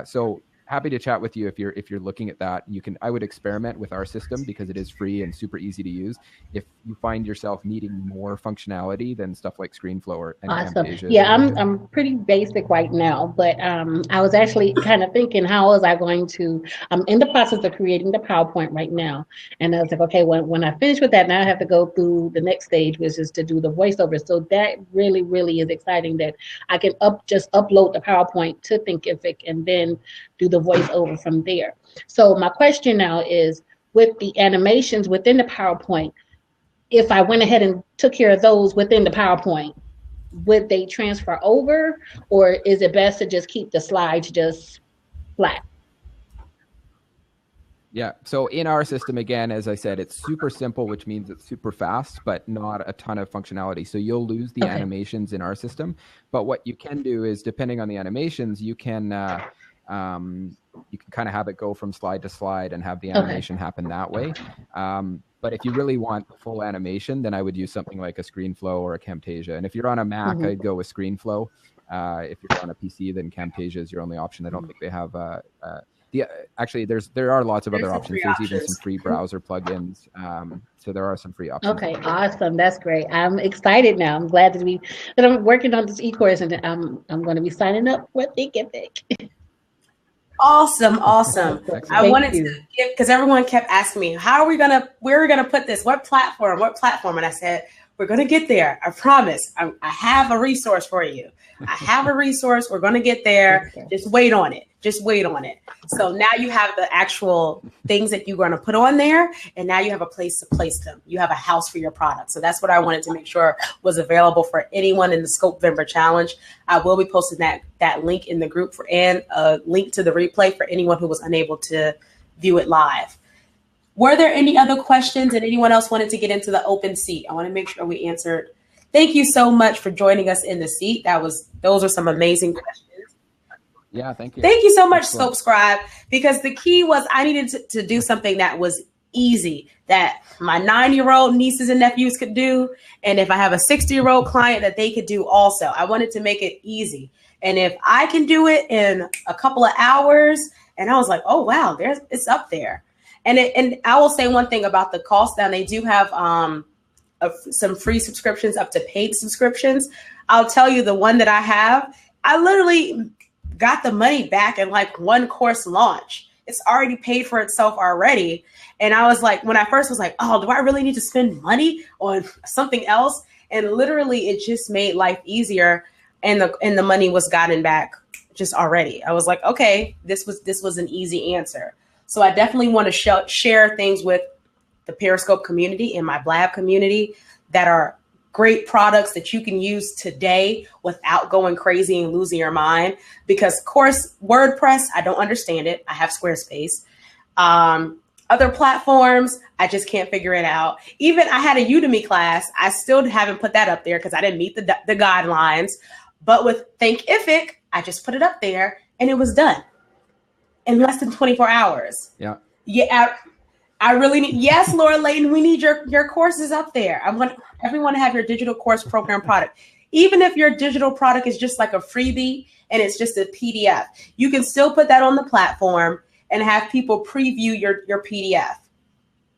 So happy to chat with you if you're looking at that. I would experiment with our system because it is free and super easy to use. If you find yourself needing more functionality than stuff like ScreenFlow and Camtasia. Yeah, I'm pretty basic right now, but I was actually kind of thinking, how was I going to? I'm in the process of creating the PowerPoint right now, and I was like, okay, when I finish with that, now I have to go through the next stage, which is to do the voiceover. So that really, really is exciting that I can just upload the PowerPoint to Thinkific and then do the voiceover from there. So my question now is, with the animations within the PowerPoint, if I went ahead and took care of those within the PowerPoint, would they transfer over, or is it best to just keep the slides just flat? Yeah, so in our system, again, as I said, it's super simple, which means it's super fast, but not a ton of functionality. So you'll lose the animations in our system. But what you can do is, depending on the animations, you can kind of have it go from slide to slide and have the animation happen that way. But if you really want the full animation, then I would use something like a ScreenFlow or a Camtasia. And if you're on a Mac, I'd go with ScreenFlow. If you're on a PC, then Camtasia is your only option. I don't think they have actually, there are lots of other options. There's even some free browser plugins. So there are some free options. Okay, awesome. That's great. I'm excited now. I'm glad that I'm working on this e-course, and I'm going to be signing up for Thinkific. Awesome. I wanted to give, because everyone kept asking me, where are we gonna put this? What platform? And I said, we're gonna get there. I promise. I have a resource for you. I have a resource. We're gonna get there. Just wait on it. So now you have the actual things that you're gonna put on there, and now you have a place to place them. You have a house for your product. So that's what I wanted to make sure was available for anyone in the Scope November Challenge. I will be posting that link in the group and a link to the replay for anyone who was unable to view it live. Were there any other questions, and anyone else wanted to get into the open seat? I want to make sure we answered. Thank you so much for joining us in the seat. Those are some amazing questions. Yeah, thank you. Thank you so much, Scope Scribe, because the key was I needed to do something that was easy, that my 9-year-old nieces and nephews could do. And if I have a 60-year-old client, that they could do also. I wanted to make it easy. And if I can do it in a couple of hours, and I was like, oh, wow, it's up there. And I will say one thing about the cost. Now, they do have some free subscriptions up to paid subscriptions. I'll tell you, the one that I have, I literally got the money back in like one course launch. It's already paid for itself already. And I was like, when I first was like, oh, do I really need to spend money on something else? And literally it just made life easier. And the money was gotten back just already. I was like, okay, this was an easy answer. So I definitely want to share things with the Periscope community and my Blab community that are great products that you can use today without going crazy and losing your mind. Because, of course, WordPress, I don't understand it. I have Squarespace. Other platforms, I just can't figure it out. Even I had a Udemy class. I still haven't put that up there because I didn't meet the guidelines. But with Thinkific, I just put it up there and it was done in less than 24 hours. Yeah. Yeah. I really need, yes, Laura Layton, we need your courses up there. I want everyone to have your digital course program product. Even if your digital product is just like a freebie and it's just a PDF, you can still put that on the platform and have people preview your PDF.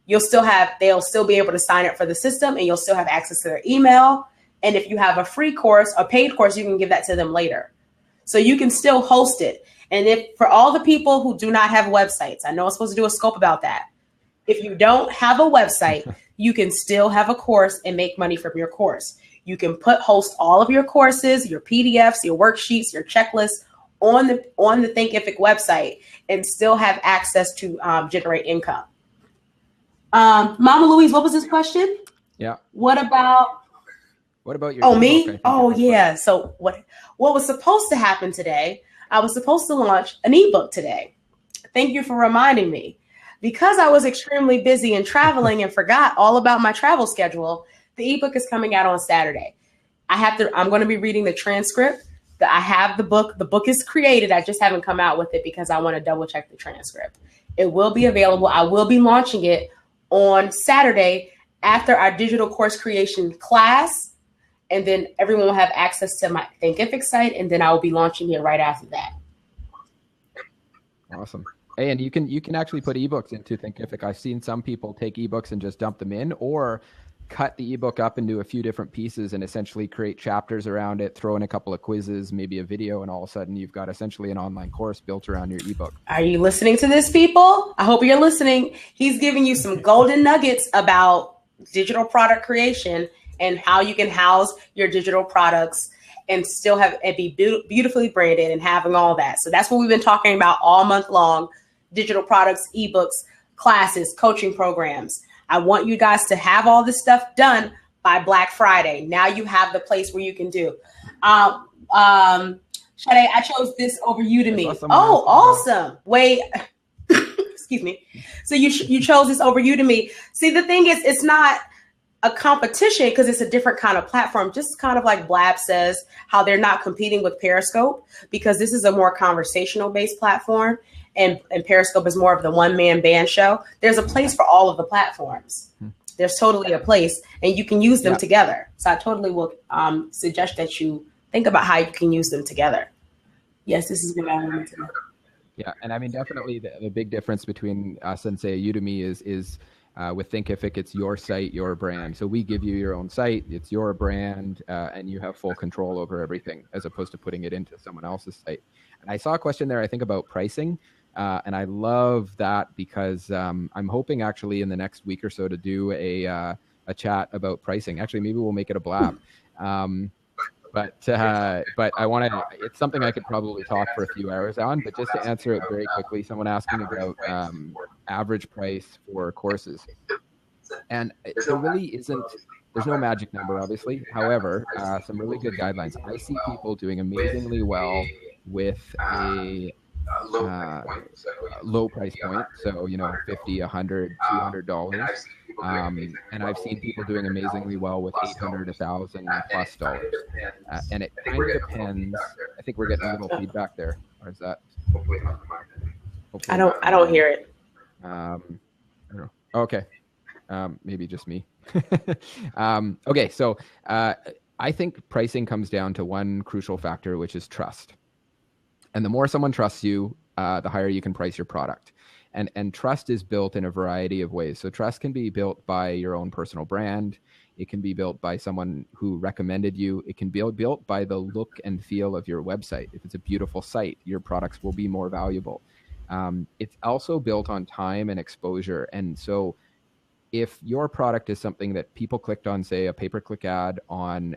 They'll still be able to sign up for the system and you'll still have access to their email. And if you have a free course, a paid course, you can give that to them later. So you can still host it. And if for all the people who do not have websites, I know I'm supposed to do a scope about that. If you don't have a website, you can still have a course and make money from your course. You can host all of your courses, your PDFs, your worksheets, your checklists on the Thinkific website and still have access to generate income. Mama Louise, what was this question? Yeah. What about your? Oh, me? Oh, yeah. So what was supposed to happen today? I was supposed to launch an ebook today. Thank you for reminding me. Because I was extremely busy and traveling and forgot all about my travel schedule, the ebook is coming out on Saturday. I'm going to be reading the transcript. I have the book. The book is created. I just haven't come out with it because I want to double check the transcript. It will be available. I will be launching it on Saturday after our digital course creation class. And then everyone will have access to my Thinkific site. And then I will be launching it right after that. Awesome. Hey, and you can actually put ebooks into Thinkific. I've seen some people take ebooks and just dump them in, or cut the ebook up into a few different pieces and essentially create chapters around it, throw in a couple of quizzes, maybe a video, and all of a sudden you've got essentially an online course built around your ebook. Are you listening to this, people? I hope you're listening. He's giving you some golden nuggets about digital product creation and how you can house your digital products and still have it be beautifully branded and having all that. So that's what we've been talking about all month long: digital products, ebooks, classes, coaching programs. I want you guys to have all this stuff done by Black Friday. Now you have the place where you can do. Shade, I chose this over Udemy. Oh, awesome. Wait, excuse me. So you chose this over Udemy. See, the thing is, it's not a competition because it's a different kind of platform, just kind of like Blab says, how they're not competing with Periscope because this is a more conversational based platform. And Periscope is more of the one-man band show. There's a place for all of the platforms. There's totally a place, and you can use them together. So I totally will suggest that you think about how you can use them together. Yes, this is what I wanted to know. Yeah, and I mean, definitely the big difference between us and, say, Udemy is with Thinkific, it's your site, your brand. So we give you your own site, it's your brand, and you have full control over everything, as opposed to putting it into someone else's site. And I saw a question there, I think, about pricing. And I love that because I'm hoping actually in the next week or so to do a chat about pricing. Actually, maybe we'll make it a blab. But I want to, it's something I could probably talk for a few hours on, but just to answer it very quickly, someone asking about average price for courses. And there really isn't, there's no magic number, obviously. However, some really good guidelines. I see people doing amazingly well with a low price point, so $50, $100, $200, and I've seen people doing amazingly well with $800, $1,000 plus dollars, and it kind of depends. I think we're getting a little feedback there, or is that? I don't hear it. I don't know. Okay, maybe just me. Okay, so I think pricing comes down to one crucial factor, which is trust. And the more someone trusts you, the higher you can price your product. And trust is built in a variety of ways. So trust can be built by your own personal brand. It can be built by someone who recommended you. It can be built by the look and feel of your website. If it's a beautiful site, your products will be more valuable. It's also built on time and exposure. And so if your product is something that people clicked on, say a pay-per-click ad on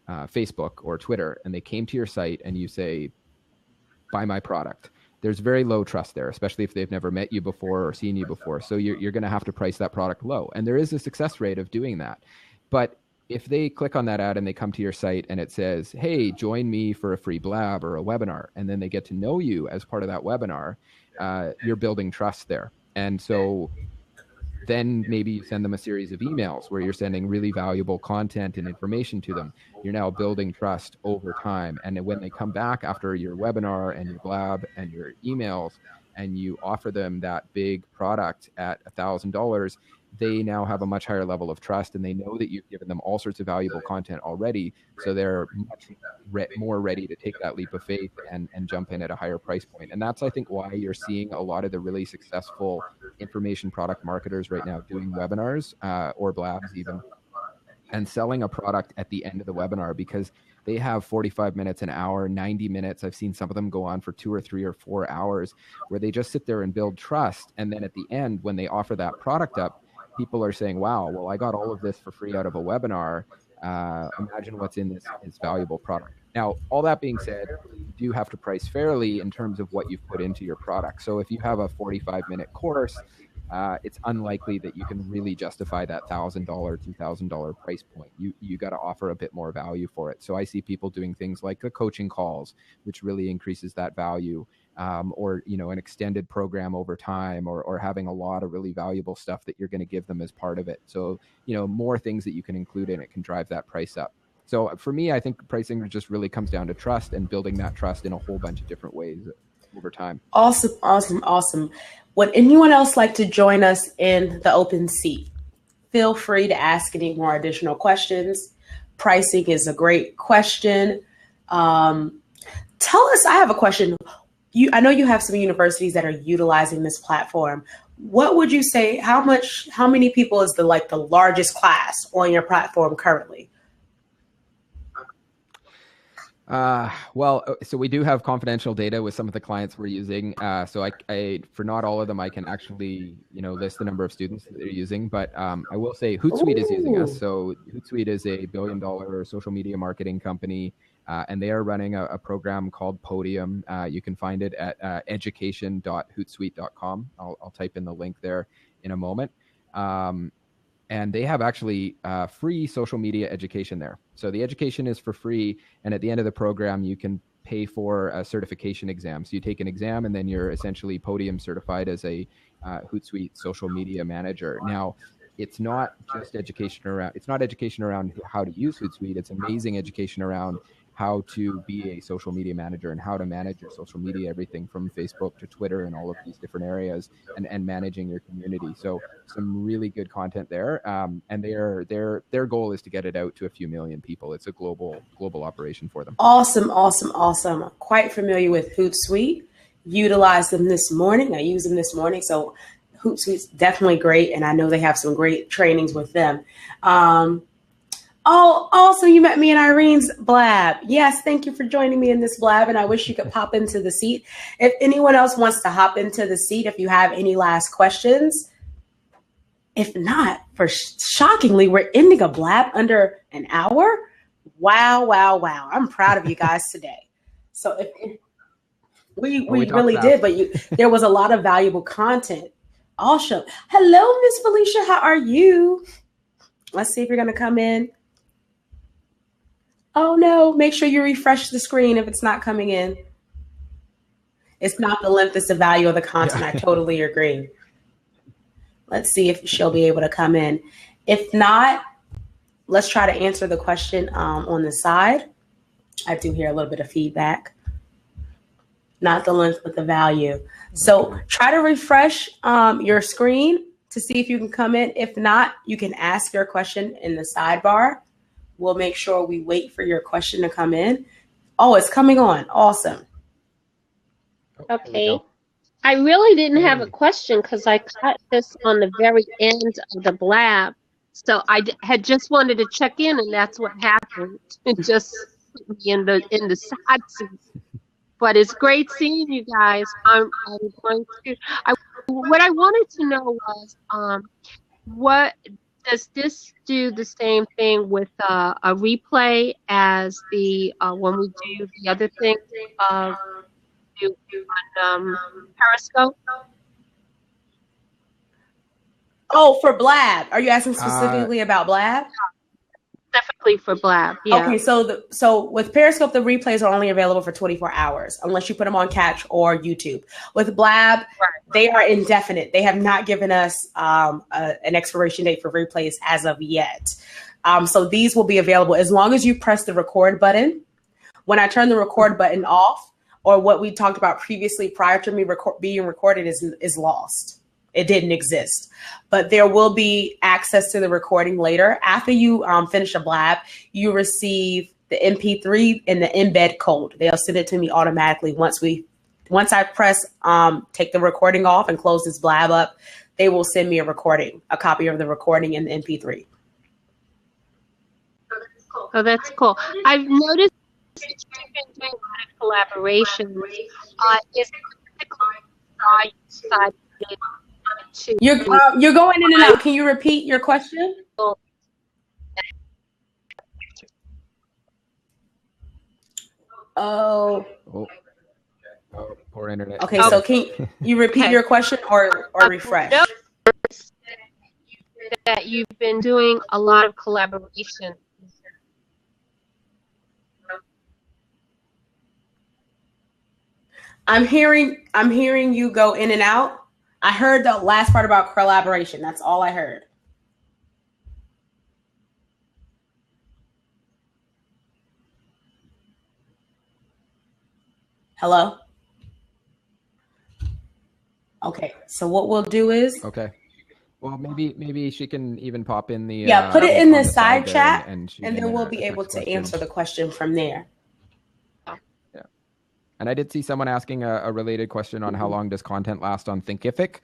Facebook or Twitter, and they came to your site and you say, buy my product, there's very low trust there, especially if they've never met you before or seen you before. So you're going to have to price that product low. And there is a success rate of doing that. But if they click on that ad and they come to your site and it says, hey, join me for a free blab or a webinar, and then they get to know you as part of that webinar, you're building trust there. And so then maybe you send them a series of emails where you're sending really valuable content and information to them. You're now building trust over time. And when they come back after your webinar and your blab and your emails, and you offer them that big product at $1,000, they now have a much higher level of trust, and they know that you've given them all sorts of valuable content already. So they're much more ready to take that leap of faith and jump in at a higher price point. And that's, I think, why you're seeing a lot of the really successful information product marketers right now doing webinars or blabs even, and selling a product at the end of the webinar, because they have 45 minutes, an hour, 90 minutes. I've seen some of them go on for 2 or 3 or 4 hours where they just sit there and build trust. And then at the end, when they offer that product up, people are saying, wow, well, I got all of this for free out of a webinar. Imagine what's in this valuable product. Now, all that being said, you do have to price fairly in terms of what you've put into your product. So if you have a 45-minute course, it's unlikely that you can really justify that $1,000, $2,000 price point. You got to offer a bit more value for it. So I see people doing things like the coaching calls, which really increases that value, or an extended program over time, or having a lot of really valuable stuff that you're going to give them as part of it. So more things that you can include in it can drive that price up. So for me, I think pricing just really comes down to trust and building that trust in a whole bunch of different ways over time. Awesome. Would anyone else like to join us in the open seat? Feel free to ask any more additional questions. Pricing is a great question. Tell us, I have a question. I know you have some universities that are utilizing this platform. What would you say, how many people is the largest class on your platform currently? So we do have confidential data with some of the clients we're using. So I for not all of them, I can actually, list the number of students that they're using, but I will say Hootsuite is using us. So Hootsuite is a $1 billion social media marketing company, and they are running a program called Podium. You can find it at education.hootsuite.com. I'll type in the link there in a moment. And they have actually free social media education there. So the education is for free. And at the end of the program, you can pay for a certification exam. So you take an exam and then you're essentially Podium certified as a Hootsuite social media manager. Now, it's not just education around how to use Hootsuite. It's amazing education around how to be a social media manager and how to manage your social media, everything from Facebook to Twitter and all of these different areas, and managing your community. So some really good content there. And their goal is to get it out to a few million people. It's a global operation for them. Awesome. I'm quite familiar with Hootsuite. Utilized them this morning. I used them this morning. So Hootsuite's definitely great. And I know they have some great trainings with them. So you met me in Irene's blab. Yes, thank you for joining me in this blab, and I wish you could pop into the seat. If anyone else wants to hop into the seat, if you have any last questions. If not, shockingly, we're ending a blab under an hour. Wow. I'm proud of you guys today. So we really did, but there was a lot of valuable content. Also, hello, Miss Felicia, how are you? Let's see if you're going to come in. Oh, no, make sure you refresh the screen if it's not coming in. It's not the length, it's the value of the content. Yeah. I totally agree. Let's see if she'll be able to come in. If not, let's try to answer the question on the side. I do hear a little bit of feedback. Not the length, but the value. So try to refresh your screen to see if you can come in. If not, you can ask your question in the sidebar. We'll make sure we wait for your question to come in. Oh, it's coming on. Awesome. Okay. I really didn't have a question because I caught this on the very end of the blab. So I had just wanted to check in, and that's what happened. It just put me in the side seat. But it's great seeing you guys. I'm going to. What I wanted to know was, what does this do the same thing with a replay as the when we do the other thing on Periscope? Oh, for Blab. Are you asking specifically about Blab? specifically for Blab. Yeah. Okay, so with Periscope, the replays are only available for 24 hours unless you put them on Catch or YouTube. With Blab, they are indefinite. They have not given us an expiration date for replays as of yet. So these will be available as long as you press the record button. When I turn the record button off, or what we talked about previously prior to me being recorded is lost. It didn't exist. But there will be access to the recording later. After you finish a Blab, you receive the MP3 and the embed code. They'll send it to me automatically once I press take the recording off and close this Blab up. They will send me a copy of the recording and the MP3. Oh, that's cool. I've noticed that you've been doing a lot of collaborations. Is I decided to You're going in and out. Can you repeat your question? Oh, poor internet. okay. So can you repeat your question or refresh? That you've been doing a lot of collaboration. I'm hearing you go in and out. I heard the last part about collaboration. That's all I heard. Hello? Okay, so what we'll do is... Okay. Well, maybe she can even pop in the... put it in the side there chat, and then we'll be able to answer the question from there. And I did see someone asking a related question on how long does content last on Thinkific.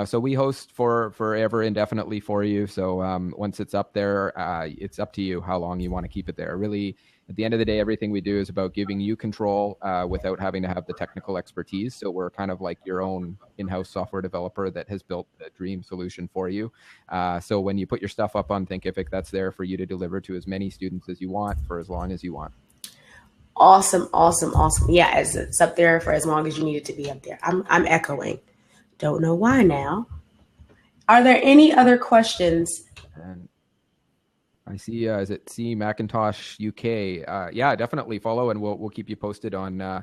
So we host forever indefinitely for you. So once it's up there, it's up to you how long you want to keep it there. Really, at the end of the day, everything we do is about giving you control without having to have the technical expertise. So we're kind of like your own in-house software developer that has built the dream solution for you. So when you put your stuff up on Thinkific, that's there for you to deliver to as many students as you want for as long as you want. Awesome. Yeah, it's up there for as long as you need it to be up there. I'm echoing. Don't know why now. Are there any other questions? And I see, is it C Macintosh UK? Yeah, definitely follow, and we'll keep you posted on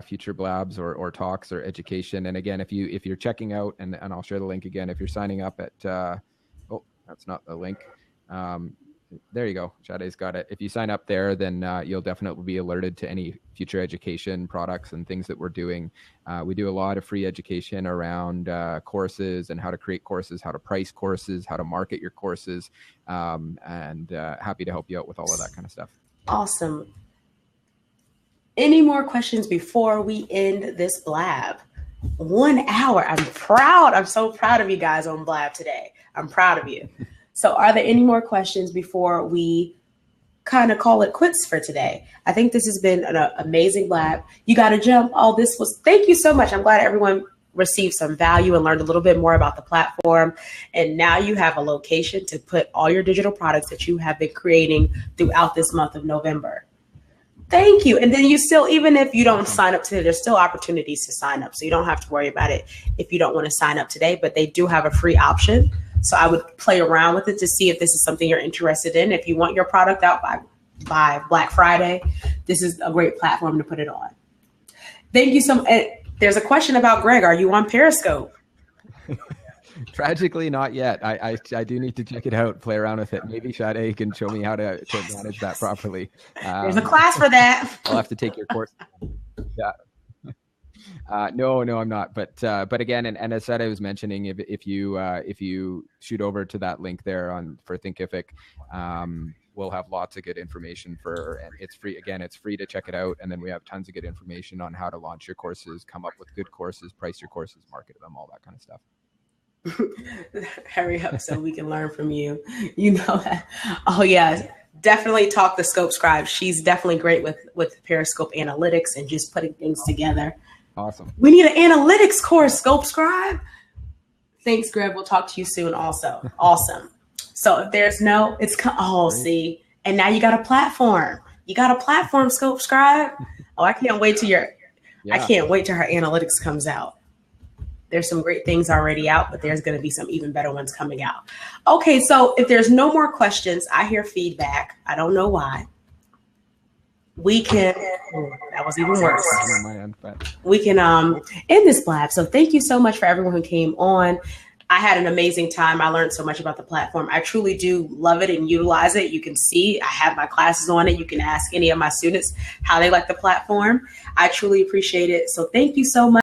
future blabs or talks or education. And again, if you're checking out, and I'll share the link again, if you're signing up at, oh, that's not the link. There you go. Sade's got it. If you sign up there, then you'll definitely be alerted to any future education products and things that we're doing. We do a lot of free education around courses and how to create courses, how to price courses, how to market your courses, and happy to help you out with all of that kind of stuff. Awesome. Any more questions before we end this Blab? 1 hour. I'm proud. I'm so proud of you guys on Blab today. I'm proud of you. So are there any more questions before we kind of call it quits for today? I think this has been an amazing Blab. You got to jump. Thank you so much. I'm glad everyone received some value and learned a little bit more about the platform. And now you have a location to put all your digital products that you have been creating throughout this month of November. Thank you. And then you still, even if you don't sign up today, there's still opportunities to sign up. So you don't have to worry about it if you don't want to sign up today, but they do have a free option. So I would play around with it to see if this is something you're interested in. If you want your product out by Black Friday, this is a great platform to put it on. Thank you so much. There's a question about Greg. Are you on Periscope? Tragically, not yet. I do need to check it out, play around with it. Maybe Sade can show me how to manage that properly. There's a class for that. I'll have to take your course. Yeah. No, I'm not. But again, and as Sade was mentioning, if you shoot over to that link there for Thinkific, we'll have lots of good information and it's free. Again, it's free to check it out. And then we have tons of good information on how to launch your courses, come up with good courses, price your courses, market them, all that kind of stuff. Hurry up so we can learn from you. You know that. Oh yeah, definitely talk to Scope Scribe. She's definitely great with Periscope analytics and just putting things together. Awesome. We need an analytics course, Scope Scribe. Thanks, Greg. We'll talk to you soon also. Awesome. So if there's see, and now you got a platform. You got a platform, Scope Scribe. Oh, I can't wait till I can't wait till her analytics comes out. There's some great things already out, but there's going to be some even better ones coming out. Okay, so if there's no more questions, I hear feedback. I don't know why. We can, that was even worse. We can end this blab. So thank you so much for everyone who came on. I had an amazing time. I learned so much about the platform. I truly do love it and utilize it. You can see I have my classes on it. You can ask any of my students how they like the platform. I truly appreciate it. So thank you so much.